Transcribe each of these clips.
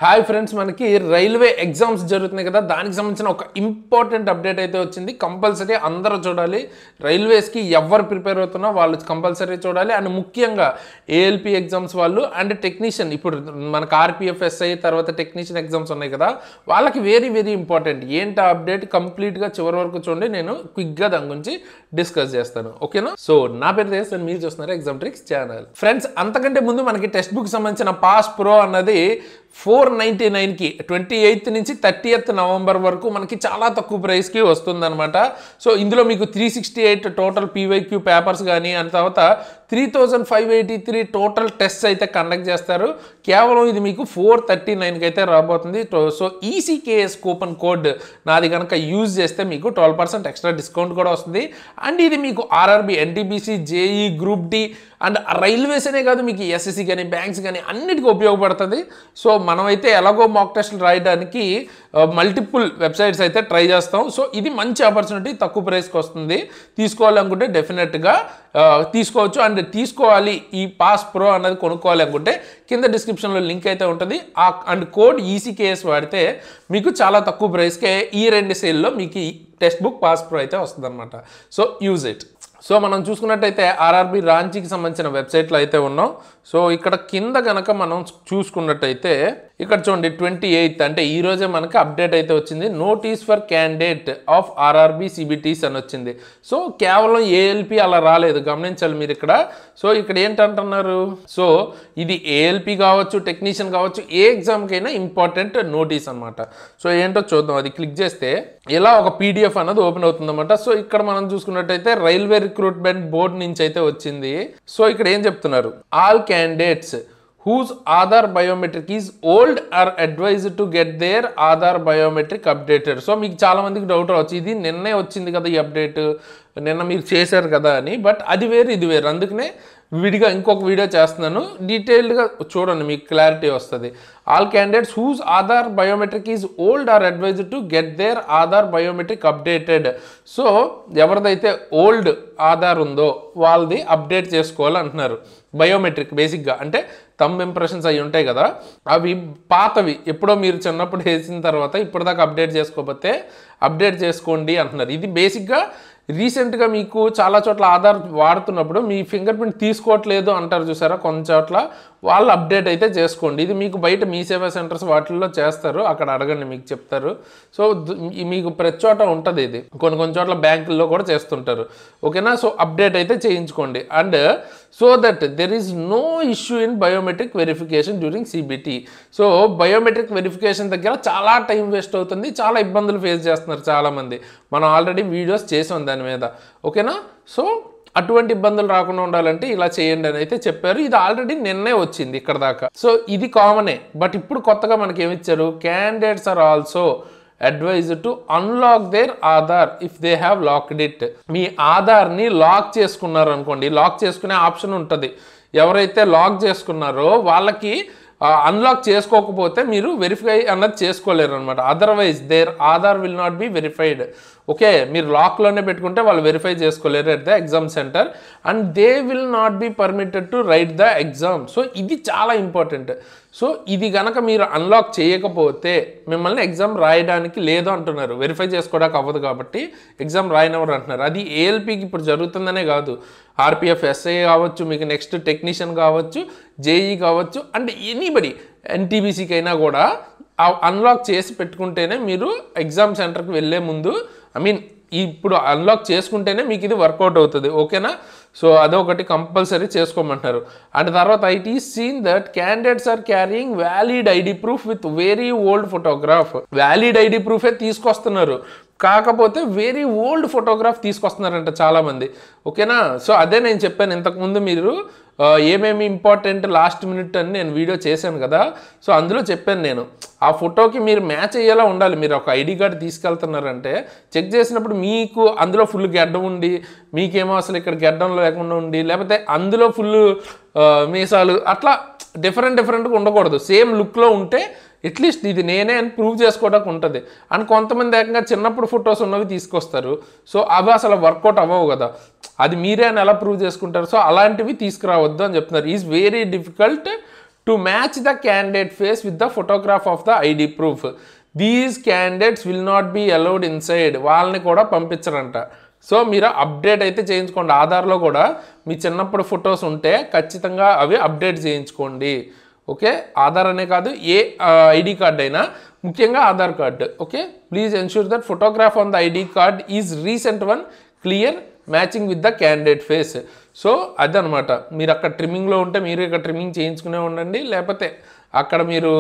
Hi friends, మనకి railway exams జరుగుతున్నాయి కదా, దానికి సంబంధించిన ఒక ఇంపార్టెంట్ అప్డేట్ అయితే వచ్చింది. కంపల్సరీ అందరూ చూడాలి. రైల్వేస్కి ఎవరు ప్రిపేర్ అవుతున్నా వాళ్ళు కంపల్సరీ చూడాలి. అండ్ ముఖ్యంగా ఏఎల్పి ఎగ్జామ్స్ వాళ్ళు అండ్ టెక్నీషియన్, ఇప్పుడు మనకు ఆర్పిఎఫ్ ఎస్ఐ తర్వాత టెక్నీషియన్ ఎగ్జామ్స్ ఉన్నాయి కదా, వాళ్ళకి వెరీ వెరీ ఇంపార్టెంట్. ఏంటి ఆ అప్డేట్ కంప్లీట్గా చివరి వరకు చూడండి. నేను క్విక్గా దాని గురించి డిస్కస్ చేస్తాను, ఓకేనా? సో నా పేరు దేశ్, మీరు చూస్తున్నారు ఎగ్జామ్ ట్రిక్స్ ఛానల్. ఫ్రెండ్స్, అంతకంటే ముందు మనకి టెక్స్ట్ బుక్ సంబంధించిన పాస్ ప్రో అన్నది 499కి 28th నుంచి 30th నవంబర్ వరకు మనకి చాలా తక్కువ ప్రైస్కి వస్తుందన్నమాట. సో ఇందులో మీకు 368 టోటల్ పీవైక్యూ పేపర్స్ కానీ, అండ్ తర్వాత 3583 టోటల్ టెస్ట్ అయితే కండక్ట్ చేస్తారు. కేవలం ఇది మీకు 439కి అయితే రాబోతుంది. సో ఈసీకేఎస్ కూపన్ కోడ్ నాది కనుక యూజ్ చేస్తే మీకు 12% ఎక్స్ట్రా డిస్కౌంట్ కూడా వస్తుంది. అండ్ ఇది మీకు RRB, NTPC, JE, group D and railways అనే కాదు, మీకు ఎస్ఎస్సి కానీ బ్యాంక్స్ కానీ అన్నిటికీ ఉపయోగపడుతుంది. సో మనమైతే ఎలాగో మాక్ టెస్టులు రాయడానికి మల్టిపుల్ వెబ్సైట్స్ అయితే ట్రై చేస్తాం. సో ఇది మంచి ఆపర్చునిటీ, తక్కువ ప్రైస్కి వస్తుంది. తీసుకోవాలనుకుంటే డెఫినెట్గా తీసుకోవచ్చు. అండ్ తీసుకోవాలి, ఈ పాస్ ప్రో అన్నది కొనుక్కోవాలి అనుకుంటే కింద డిస్క్రిప్షన్లో లింక్ అయితే ఉంటుంది. అండ్ కోడ్ ఈసీకేఎస్ వాడితే మీకు చాలా తక్కువ ప్రైస్కే ఈ 2 సేల్లో మీకు ఈ టెక్స్ట్ బుక్ పాస్ ప్రో అయితే వస్తుంది అనమాట. So use it. సో మనం చూసుకున్నట్టయితే ఆర్ఆర్బి రాంచీకి సంబంధించిన వెబ్సైట్లో అయితే ఉన్నాం. సో ఇక్కడ కింద కనుక మనం చూసుకున్నట్టయితే ఇక్కడ చూడండి 28th అంటే ఈ రోజే మనకి అప్డేట్ అయితే వచ్చింది. Notice for candidate of RRB CBTs అని వచ్చింది. సో కేవలం ఏఎల్పి అలా రాలేదు, గమనించాలి మీరు ఇక్కడ. సో ఇక్కడ ఏంటంటున్నారు, సో ఇది ఏఎల్పి కావచ్చు, టెక్నీషియన్ కావచ్చు, ఏ ఎగ్జామ్కైనా ఇంపార్టెంట్ నోటీస్ అనమాట. సో ఏంటో చూద్దాం. అది క్లిక్ చేస్తే ఇలా ఒక పీడిఎఫ్ అన్నది ఓపెన్ అవుతుంది అనమాట. సో ఇక్కడ మనం చూసుకున్నట్టయితే రైల్వే రిక్రూట్మెంట్ బోర్డ్ నుంచి అయితే వచ్చింది. సో ఇక్కడ ఏం చెప్తున్నారు, all candidates whose Aadhaar biometric is old are advised to get their Aadhaar biometric updated. So మీకు చాలా మందికి డౌట్ రావచ్చు, ఇది నిన్నే వచ్చింది కదా ఈ అప్డేట్, నిన్న మీరు చేశారు కదా అని. బట్ అది వేరు ఇది వేరు, అందుకనే విడిగా ఇంకొక వీడియో చేస్తున్నాను. డీటెయిల్డ్గా చూడండి, మీకు క్లారిటీ వస్తుంది. All candidates whose Aadhaar biometric is old are advised to get their Aadhaar biometric updated. So ఎవరిదైతే ఓల్డ్ ఆధార్ ఉందో వాళ్ళది అప్డేట్ చేసుకోవాలి అంటున్నారు. బయోమెట్రిక్ బేసిక్గా అంటే థంబ్ ఇంప్రెషన్స్ అవి ఉంటాయి కదా, అవి పాతవి, ఎప్పుడో మీరు చిన్నప్పుడు వేసిన తర్వాత ఇప్పటిదాకా అప్డేట్ చేసుకోకపోతే అప్డేట్ చేసుకోండి అంటున్నారు. ఇది బేసిక్గా రీసెంట్గా మీకు చాలా చోట్ల ఆధార్ వాడుతున్నప్పుడు మీ ఫింగర్ ప్రింట్ తీసుకోవట్లేదు అంటారు చూసారా, కొన్ని చోట్ల వాళ్ళు అప్డేట్ అయితే చేసుకోండి. ఇది మీకు బయట మీ సేవా సెంటర్స్ వాటిల్లో చేస్తారు, అక్కడ అడగండి, మీకు చెప్తారు. సో మీకు ప్రతి చోట ఉంటుంది ఇది, కొన్ని చోట్ల బ్యాంకుల్లో కూడా చేస్తుంటారు, ఓకేనా? సో అప్డేట్ అయితే చేయించుకోండి. And so that there is no issue in biometric verification during CBT. So biometric verification దగ్గర చాలా టైం వేస్ట్ అవుతుంది, చాలా ఇబ్బందులు ఫేస్ చేస్తున్నారు చాలామంది. మనం ఆల్రెడీ వీడియోస్ చేసాం దాని మీద, ఓకేనా? సో అటువంటి ఇబ్బందులు రాకుండా ఉండాలంటే ఇలా చేయండి అని అయితే చెప్పారు. ఇది ఆల్రెడీ నిన్నే వచ్చింది ఇక్కడ దాకా. సో ఇది కామనే, బట్ ఇప్పుడు కొత్తగా మనకి ఏమిచ్చారు, candidates are also advised to unlock their Aadhaar if they have locked it. మీ ఆధార్ని లాక్ చేసుకున్నారు అనుకోండి, లాక్ చేసుకునే ఆప్షన్ ఉంటుంది. ఎవరైతే లాక్ చేసుకున్నారో వాళ్ళకి అన్లాక్ చేసుకోకపోతే మీరు వెరిఫై అన్నది చేసుకోలేరు అనమాట. Otherwise there Aadhaar will not be verified. Okay, మీరు లాక్లోనే పెట్టుకుంటే వాళ్ళు వెరిఫై చేసుకోలేరు at the exam centre, and they will not be permitted to write the exam. So ఇది చాలా ఇంపార్టెంట్. సో ఇది కనుక మీరు అన్లాక్ చేయకపోతే మిమ్మల్ని ఎగ్జామ్ రాయడానికి లేదు అంటున్నారు. వెరిఫై చేసుకోవడానికి అవ్వదు కాబట్టి ఎగ్జామ్ రాయనవరు అంటున్నారు. అది ఏఎల్పికి ఇప్పుడు జరుగుతుందనే కాదు, ఆర్పిఎఫ్ ఎస్ఐ కావచ్చు, మీకు నెక్స్ట్ టెక్నీషియన్ కావచ్చు, జేఈ కావచ్చు, అండ్ ఎనీబడి ఎన్టీబీసీకి అయినా కూడా అన్లాక్ చేసి పెట్టుకుంటేనే మీరు ఎగ్జామ్ సెంటర్కి వెళ్ళే ముందు, ఇప్పుడు అన్లాక్ చేసుకుంటేనే మీకు ఇది వర్కౌట్ అవుతుంది, ఓకేనా? సో అదొకటి కంపల్సరీ చేసుకోమంటారు. అండ్ తర్వాత it is seen that candidates are carrying valid ID proof with very old photograph. Valid ID ప్రూఫే తీసుకొస్తున్నారు, కాకపోతే వెరీ ఓల్డ్ ఫోటోగ్రాఫ్ తీసుకొస్తున్నారంట చాలామంది, ఓకేనా? సో అదే నేను చెప్పాను ఇంతకుముందు, మీరు ఏమేమి ఇంపార్టెంట్ లాస్ట్ మినిట్ అని నేను వీడియో చేశాను కదా. సో అందులో చెప్పాను నేను, ఆ ఫోటోకి మీరు మ్యాచ్ అయ్యేలా ఉండాలి. మీరు ఒక ఐడి కార్డు తీసుకెళ్తున్నారంటే చెక్ చేసినప్పుడు మీకు అందులో ఫుల్ గెడ్డం ఉండి, మీకేమో అసలు ఇక్కడ గెడ్డం లేకుండా ఉండి, లేకపోతే అందులో ఫుల్ మీసాలు, అట్లా డిఫరెంట్గా ఉండకూడదు. సేమ్ లుక్లో ఉంటే అట్లీస్ట్ ఇది నేనే అని ప్రూవ్ చేసుకోవడానికి ఉంటుంది. అండ్ కొంతమంది ఏకంగా చిన్నప్పుడు ఫొటోస్ ఉన్నవి తీసుకొస్తారు. సో అవి అసలు వర్కౌట్ అవ్వవు కదా, అది మీరే అని ఎలా ప్రూవ్ చేసుకుంటారు? సో అలాంటివి తీసుకురావద్దు అని చెప్తున్నారు. Is very difficult to match the candidate face with the photograph of the ID proof. These candidates will not be allowed inside. వాళ్ళని కూడా పంపించరంట. సో మీరు అప్డేట్ అయితే చేయించుకోండి. ఆధార్లో కూడా మీ చిన్నప్పుడు ఫొటోస్ ఉంటే ఖచ్చితంగా అవి అప్డేట్ చేయించుకోండి. ఓకే, ఆధార్ అనే కాదు, ఏ ఐడి కార్డ్ అయినా, ముఖ్యంగా Aadhaar card. Okay, please ensure that photograph on the ID card is recent one, clear, matching with the candidate face. So అదనమాట. మీరు అక్కడ ట్రిమ్మింగ్లో ఉంటే మీరు ఇక్కడ ట్రిమ్మింగ్ చేయించుకునే ఉండండి. లేకపోతే అక్కడ మీరు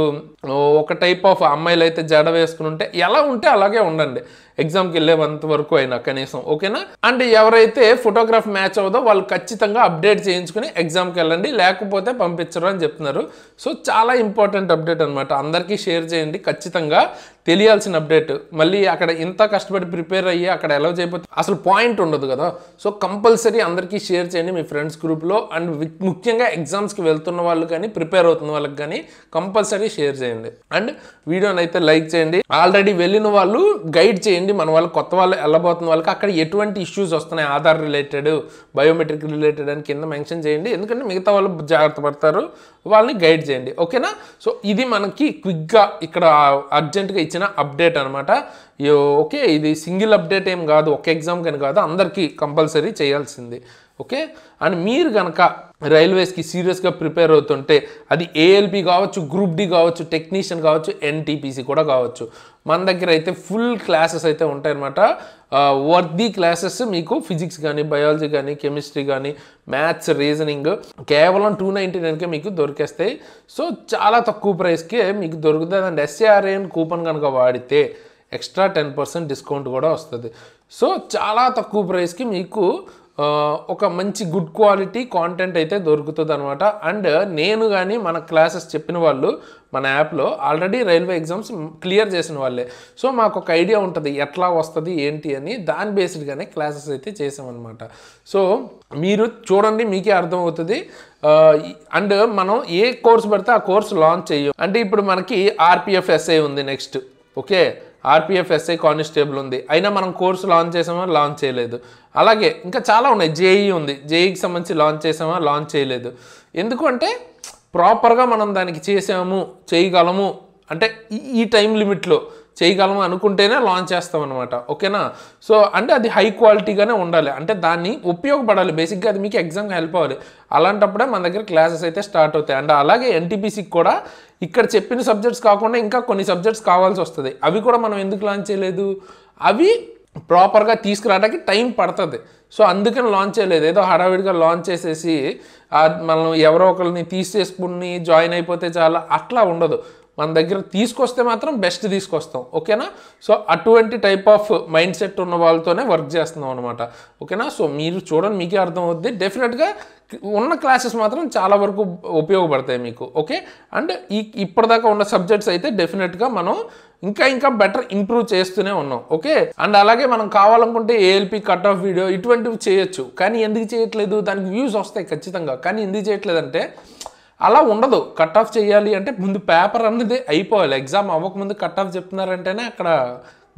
ఒక టైప్ ఆఫ్ అమ్మాయిలు అయితే జడ వేసుకుని ఉంటే ఎలా ఉంటే అలాగే ఉండండి ఎగ్జామ్కి వెళ్ళేంత వరకు అయినా కనీసం. ఓకేనా? అండ్ ఎవరైతే ఫోటోగ్రాఫ్ మ్యాచ్ అవ్వదో వాళ్ళు ఖచ్చితంగా అప్డేట్ చేయించుకుని ఎగ్జామ్కి వెళ్ళండి, లేకపోతే పంపించరు అని చెప్తున్నారు. సో చాలా ఇంపార్టెంట్ అప్డేట్ అనమాట. అందరికీ షేర్ చేయండి, ఖచ్చితంగా తెలియాల్సిన అప్డేట్. మళ్ళీ అక్కడ ఇంత కష్టపడి ప్రిపేర్ అయ్యి అక్కడ ఎలా చేయకపోతే అసలు పాయింట్ ఉండదు కదా. సో కంపల్సరీ అందరికీ షేర్ చేయండి మీ ఫ్రెండ్స్ గ్రూప్లో. అండ్ ముఖ్యంగా ఎగ్జామ్స్కి వెళ్తున్న వాళ్ళు కానీ ప్రిపేర్ అవుతున్న వాళ్ళకి కానీ కంపల్సరీ షేర్ చేయండి. అండ్ వీడియోని అయితే లైక్ చేయండి. ఆల్రెడీ వెళ్ళిన వాళ్ళు గైడ్ చేయండి మన వాళ్ళు, కొత్త వాళ్ళు వెళ్ళబోతున్న వాళ్ళకి అక్కడ ఎటువంటి ఇష్యూస్ వస్తున్నాయి ఆధార్ రిలేటెడ్, బయోమెట్రిక్ రిలేటెడ్ అని కింద మెన్షన్ చేయండి. ఎందుకంటే మిగతా వాళ్ళు జాగ్రత్త పడతారు, వాళ్ళని గైడ్ చేయండి. ఓకేనా? సో ఇది మనకి క్విక్గా ఇక్కడ అర్జెంట్గా ఇచ్చిన అప్డేట్ అనమాట. ఓకే, ఇది సింగిల్ అప్డేట్ ఏం కాదు, ఒక ఎగ్జామ్ కానీ కాదు, అందరికీ కంపల్సరీ చేయాల్సింది. ఓకే, అండ్ మీరు కనుక రైల్వేస్కి సీరియస్గా ప్రిపేర్ అవుతుంటే అది ఏఎల్పి కావచ్చు, గ్రూప్ డి కావచ్చు, టెక్నీషియన్ కావచ్చు, ఎన్టీపీసీ కూడా కావచ్చు, మన దగ్గర అయితే ఫుల్ క్లాసెస్ అయితే ఉంటాయన్నమాట. వర్ది క్లాసెస్ మీకు ఫిజిక్స్ కానీ, బయాలజీ కానీ, కెమిస్ట్రీ కానీ, మ్యాథ్స్, రీజనింగ్ కేవలం 299కే మీకు దొరికేస్తాయి. సో చాలా తక్కువ ప్రైస్కే మీకు దొరుకుతుంది. అండ్ ఎస్ఏఆర్ఏఎన్ కూపన్ కనుక వాడితే ఎక్స్ట్రా 10% డిస్కౌంట్ కూడా వస్తుంది. సో చాలా తక్కువ ప్రైస్కి మీకు ఒక మంచి గుడ్ క్వాలిటీ కాంటెంట్ అయితే దొరుకుతుంది అనమాట. అండ్ నేను కానీ మన క్లాసెస్ చెప్పిన వాళ్ళు మన యాప్లో ఆల్రెడీ రైల్వే ఎగ్జామ్స్ క్లియర్ చేసిన వాళ్ళే. సో మాకు ఒక ఐడియా ఉంటుంది ఎట్లా వస్తుంది ఏంటి అని, దాని బేస్డ్గానే క్లాసెస్ అయితే చేసామన్నమాట. సో మీరు చూడండి, మీకే అర్థమవుతుంది. అండ్ మనం ఏ కోర్స్ పడితే ఆ కోర్స్ లాంచ్ చెయ్యం. అంటే ఇప్పుడు మనకి ఆర్పిఎఫ్ ఎస్ఐ ఉంది next. Okay, RPF SI constable ఉంది, అయినా మనం కోర్సు లాంచ్ చేసామా, లాంచ్ చేయలేదు. అలాగే ఇంకా చాలా ఉన్నాయి. జేఈ ఉంది, జేఈకి సంబంధించి లాంచ్ చేసామా, లాంచ్ చేయలేదు. ఎందుకు అంటే ప్రాపర్గా మనం దానికి చేసాము, చేయగలము అంటే ఈ టైం లిమిట్లో చేయగలము అనుకుంటేనే లాంచ్ చేస్తాం అనమాట. ఓకేనా? సో అంటే అది హై క్వాలిటీగానే ఉండాలి, అంటే దాన్ని ఉపయోగపడాలి. బేసిక్గా అది మీకు ఎగ్జామ్కి హెల్ప్ అవ్వాలి. అలాంటప్పుడే మన దగ్గర క్లాసెస్ అయితే స్టార్ట్ అవుతాయి. అండ్ అలాగే ఎన్టీపీసీకి కూడా ఇక్కడ చెప్పిన సబ్జెక్ట్స్ కాకుండా ఇంకా కొన్ని సబ్జెక్ట్స్ కావాల్సి వస్తుంది. అవి కూడా మనం ఎందుకు లాంచ్ చేయలేదు, అవి ప్రాపర్గా తీసుకురావడానికి టైం పడుతుంది. సో అందుకని లాంచ్ చేయలేదు. ఏదో హడావిడిగా లాంచ్ చేసేసి మనం ఎవరో ఒకరిని తీసేసుకుని జాయిన్ అయిపోతే చాలా, అట్లా ఉండదు. మన దగ్గర తీసుకొస్తే మాత్రం బెస్ట్ తీసుకొస్తాం. ఓకేనా? సో అటువంటి టైప్ ఆఫ్ మైండ్ సెట్ ఉన్న వాళ్ళతోనే వర్క్ చేస్తున్నాం అనమాట. ఓకేనా? సో మీరు చూడండి, మీకే అర్థం అవుద్ది. డెఫినెట్గా ఉన్న క్లాసెస్ మాత్రం చాలా వరకు ఉపయోగపడతాయి మీకు. ఓకే, అండ్ ఇప్పటిదాకా ఉన్న సబ్జెక్ట్స్ అయితే డెఫినెట్గా మనం ఇంకా బెటర్ ఇంప్రూవ్ చేస్తూనే ఉన్నాం. ఓకే, అండ్ అలాగే మనం కావాలనుకుంటే ఏఎల్పి కట్ ఆఫ్ వీడియో ఇటువంటివి చేయొచ్చు. కానీ ఎందుకు చేయట్లేదు, దానికి వ్యూస్ వస్తాయి ఖచ్చితంగా. కానీ ఎందుకు చేయట్లేదంటే అలా ఉండదు. కట్ ఆఫ్ చేయాలి అంటే ముందు పేపర్ అన్నది అయిపోవాలి. ఎగ్జామ్ అవ్వకముందు కట్ ఆఫ్ చెప్తున్నారంటేనే అక్కడ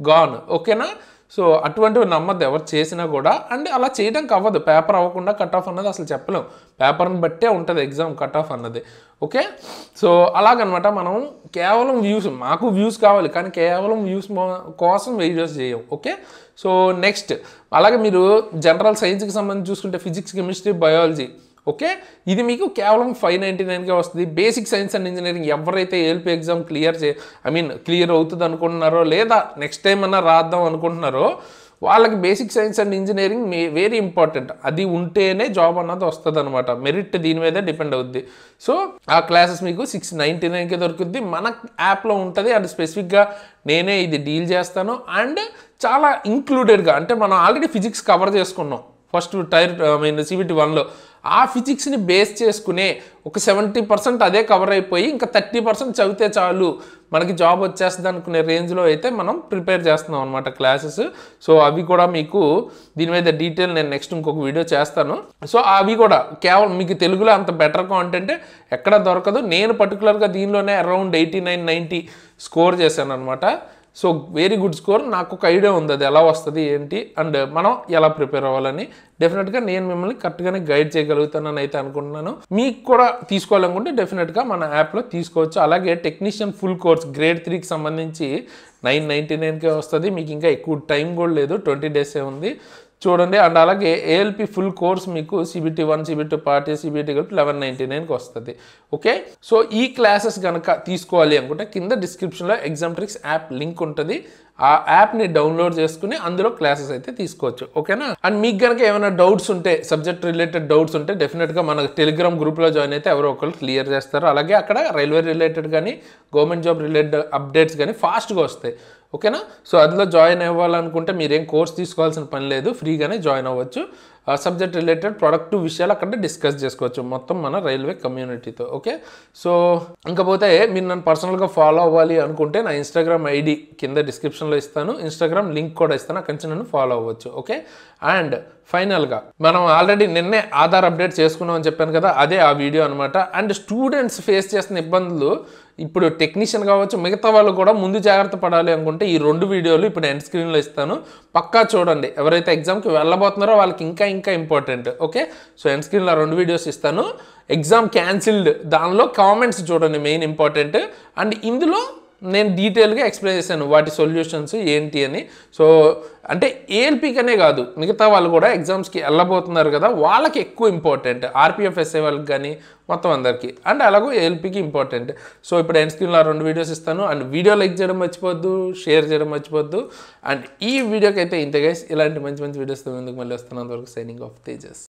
గాన్. ఓకేనా? సో అటువంటివి నమ్మద్దు ఎవరు చేసినా కూడా. అండ్ అలా చేయడానికి అవ్వదు. పేపర్ అవ్వకుండా కట్ ఆఫ్ అన్నది అసలు చెప్పలేం. పేపర్ని బట్టే ఉంటుంది ఎగ్జామ్ కట్ ఆఫ్ అన్నది. ఓకే, సో అలాగనమాట. మనం కేవలం వ్యూస్, మాకు వ్యూస్ కావాలి కానీ కేవలం వ్యూస్ కోసం వీడియోస్ చేయం. ఓకే, సో నెక్స్ట్ అలాగే మీరు జనరల్ సైన్స్కి సంబంధించి చూసుకుంటే ఫిజిక్స్, కెమిస్ట్రీ, బయాలజీ. ఓకే, ఇది మీకు కేవలం 599కే వస్తుంది. బేసిక్ సైన్స్ అండ్ ఇంజనీరింగ్ ఎవరైతే ఏఎల్పి ఎగ్జామ్ క్లియర్ అవుతుంది అనుకుంటున్నారో, లేదా నెక్స్ట్ టైం అన్నా రాద్దాం అనుకుంటున్నారో, వాళ్ళకి basic science and engineering very important. అది ఉంటేనే జాబ్ అన్నది వస్తుంది అనమాట. మెరిట్ దీని మీదే డిపెండ్ అవుద్ది. సో ఆ క్లాసెస్ మీకు 699కే దొరుకుద్ది. మన యాప్లో ఉంటుంది. అండ్ స్పెసిఫిక్గా నేనే ఇది డీల్ చేస్తాను. అండ్ చాలా ఇంక్లూడెడ్గా, అంటే మనం ఆల్రెడీ ఫిజిక్స్ కవర్ చేసుకున్నాం ఫస్ట్ CBT 1లో. ఆ ఫిజిక్స్ని బేస్ చేసుకునే ఒక 70% అదే కవర్ అయిపోయి ఇంకా 30% చదివితే చాలు మనకి జాబ్ వచ్చేస్తుంది అనుకునే రేంజ్లో అయితే మనం ప్రిపేర్ చేస్తున్నాం అనమాట క్లాసెస్. సో అవి కూడా మీకు దీని మీద డీటెయిల్ నేను నెక్స్ట్ ఇంకొక వీడియో చేస్తాను. సో అవి కూడా కేవలం మీకు తెలుగులో అంత బెటర్ కాంటెంట్ ఎక్కడ దొరకదు. నేను పర్టికులర్గా దీనిలోనే అరౌండ్ 89-90 స్కోర్ చేశాను అనమాట. So very good score. నాకు ఒక ఐడియా ఉంది అది ఎలా వస్తుంది ఏంటి అండ్ మనం ఎలా ప్రిపేర్ అవ్వాలని. డెఫినెట్గా నేను మిమ్మల్ని కరెక్ట్గానే గైడ్ చేయగలుగుతానని అయితే అనుకుంటున్నాను. మీకు కూడా తీసుకోవాలనుకుంటే డెఫినెట్గా మన యాప్లో తీసుకోవచ్చు. అలాగే టెక్నీషియన్ ఫుల్ కోర్స్ గ్రేడ్ 3కి సంబంధించి 999కే వస్తుంది. మీకు ఇంకా ఎక్కువ టైం కూడా లేదు, 20 డేసే ఉంది చూడండి. అండ్ అలాగే ఏఎల్పి ఫుల్ కోర్స్ మీకు CBT 1, CBT పార్టీ, CBT కలిపి 1199కి వస్తుంది. ఓకే, సో ఈ క్లాసెస్ కనుక తీసుకోవాలి అనుకుంటే కింద డిస్క్రిప్షన్లో ఎగ్జామ్ ట్రిక్స్ యాప్ లింక్ ఉంటుంది. ఆ యాప్ని డౌన్లోడ్ చేసుకుని అందులో క్లాసెస్ అయితే తీసుకోవచ్చు. ఓకేనా? అండ్ మీకు కనుక ఏమైనా డౌట్స్ ఉంటే, సబ్జెక్ట్ రిలేటెడ్ డౌట్స్ ఉంటే డెఫినెట్గా మన టెలిగ్రామ్ గ్రూప్లో జాయిన్ అయితే ఎవరో ఒకరు క్లియర్ చేస్తారు. అలాగే అక్కడ రైల్వే రిలేటెడ్ కానీ గవర్నమెంట్ జాబ్ రిలేటెడ్ అప్డేట్స్ కానీ ఫాస్ట్గా వస్తాయి. ఓకేనా? సో అందులో జాయిన్ అవ్వాలనుకుంటే మీరేం కోర్స్ తీసుకోవాల్సిన పని లేదు, ఫ్రీగానే జాయిన్ అవ్వచ్చు. సబ్జెక్ట్ రిలేటెడ్ ప్రొడక్టివ్ విషయాలు అక్కడ డిస్కస్ చేసుకోవచ్చు మొత్తం మన రైల్వే కమ్యూనిటీతో. ఓకే, సో ఇంకపోతే మీరు నన్ను పర్సనల్గా ఫాలో అవ్వాలి అనుకుంటే నా ఇన్స్టాగ్రామ్ ఐడి కింద డిస్క్రిప్షన్లో ఇస్తాను, ఇన్స్టాగ్రామ్ లింక్ కూడా ఇస్తాను, అక్కడి నుంచి నన్ను ఫాలో అవ్వచ్చు. ఓకే, అండ్ ఫైనల్గా మనం ఆల్రెడీ నిన్నే ఆధార్ అప్డేట్ చేసుకున్నాం అని చెప్పాను కదా, అదే ఆ వీడియో అనమాట. అండ్ స్టూడెంట్స్ ఫేస్ చేస్తున్న ఇబ్బందులు ఇప్పుడు టెక్నీషియన్ కావచ్చు, మిగతా వాళ్ళు కూడా ముందు జాగ్రత్త పడాలి అనుకుంటే ఈ 2 వీడియోలు ఇప్పుడు ఎండ్ స్క్రీన్లో ఇస్తాను, పక్కా చూడండి. ఎవరైతే ఎగ్జామ్కి వెళ్ళబోతున్నారో వాళ్ళకి ఇంకా ఇంపార్టెంట్. ఓకే, సో ఎండ్ స్క్రీన్లో 2 వీడియోస్ ఇస్తాను. ఎగ్జామ్ క్యాన్సిల్డ్ దానిలో కామెంట్స్ చూడండి, మెయిన్ ఇంపార్టెంట్. అండ్ ఇందులో నేను డీటెయిల్గా ఎక్స్ప్లెయిన్ చేశాను వాటి సొల్యూషన్స్ ఏంటి అని. సో అంటే ఏఎల్పీకనే కాదు, మిగతా వాళ్ళు కూడా ఎగ్జామ్స్కి వెళ్ళబోతున్నారు కదా, వాళ్ళకి ఎక్కువ ఇంపార్టెంట్, RPF SI వాళ్ళకి కానీ మొత్తం అందరికీ. అండ్ అలాగే ఏఎల్పీకి ఇంపార్టెంట్. సో ఇప్పుడు ఎండ్ స్క్రీన్లో 2 వీడియోస్ ఇస్తాను. అండ్ వీడియో లైక్ చేయడం మర్చిపోద్దు, షేర్ చేయడం మర్చిపోద్దు. అండ్ ఈ వీడియోకి అయితే ఇంతే గైస్. ఇలాంటి మంచి వీడియోస్తో ముందుకు మళ్ళీ వస్తాను. అంతవరకు సైనింగ్ ఆఫ్ తేజస్.